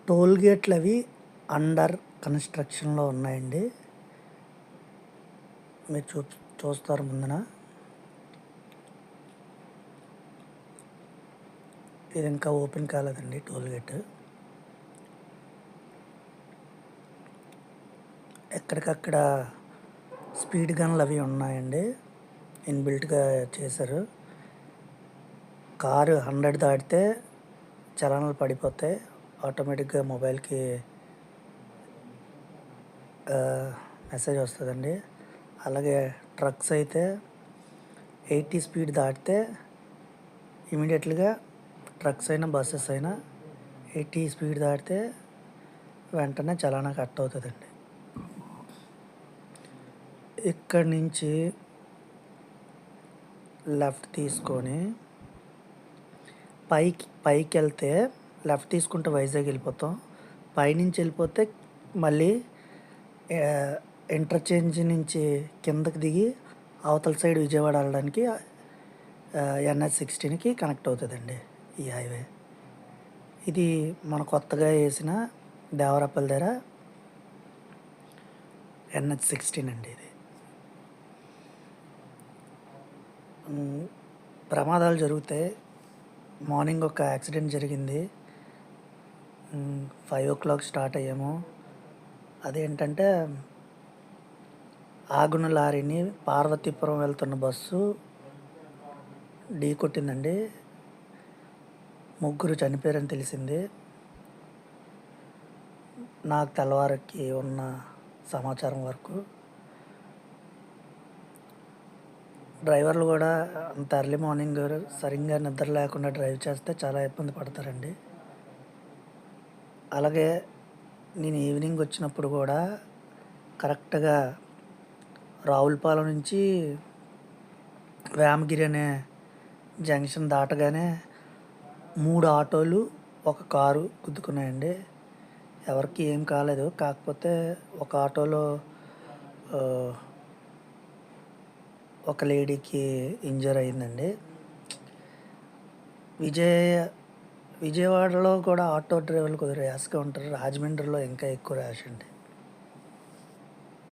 Toll గేట్లు అవి under కన్స్ట్రక్షన్లో ఉన్నాయండి. మీరు చూస్తారు ముందున. ఇది ఇంకా ఓపెన్ కాలేదండి టోల్ గేట్. ఎక్కడికక్కడ స్పీడ్ గన్లు అవి ఉన్నాయండి, ఇన్బిల్ట్గా చేశారు. కారు 100 దాటితే చలనాలు పడిపోతాయి, ఆటోమేటిక్గా మొబైల్కి మెసేజ్ వస్తుందండి. అలాగే ట్రక్స్ అయితే 80 స్పీడ్ దాటితే ఇమీడియట్గా ట్రక్స్ అయినా బస్సెస్ అయినా 80 స్పీడ్ దాటితే వెంటనే చలానా కట్ అవుతుందండి. ఇక్కడి నుంచి లెఫ్ట్ తీసుకొని పైకి వెళ్తే లెఫ్ట్ తీసుకుంటే వైజాగ్ వెళ్ళిపోతాం. పైనుంచి వెళ్ళిపోతే మళ్ళీ ఇంటర్చేంజ్ నుంచి కిందకి దిగి అవతల సైడ్ విజయవాడ వెళ్ళడానికి NH-16కి కనెక్ట్ అవుతుందండి ఈ హైవే. ఇది మన కొత్తగా వేసిన దేవరపల్లి దగ్గర NH-16 అండి. ఇది ప్రమాదాలు జరుగుతాయి. మార్నింగ్ ఒక యాక్సిడెంట్ జరిగింది. 5 o'clock స్టార్ట్ అయ్యాము. అదేంటంటే ఆగున్న లారీని పార్వతీపురం వెళ్తున్న బస్సు ఢీ కొట్టిందండి. 3 చనిపోయారని తెలిసింది నాకు తెల్లవారికి ఉన్న సమాచారం వరకు. డ్రైవర్లు కూడా అంత ఎర్లీ మార్నింగ్ సరిగ్గా నిద్ర లేకుండా డ్రైవ్ చేస్తే చాలా ఇబ్బంది పడతారండి. అలాగే నేను ఈవినింగ్ వచ్చినప్పుడు కూడా కరెక్ట్గా రావులపాలెం నుంచి వేమగిరి అనే జంక్షన్ దాటగానే 3 ఆటోలు ఒక కారు గుద్దుకున్నాయండి. ఎవరికి ఏం కాలేదు, కాకపోతే ఒక ఆటోలో ఒక లేడీకి ఇంజర్ అయిందండి. విజయవాడలో కూడా ఆటో డ్రైవర్లు కొద్దిగా ర్యాష్గా ఉంటారు. రాజమండ్రిలో ఇంకా ఎక్కువ ర్యాష్ అండి.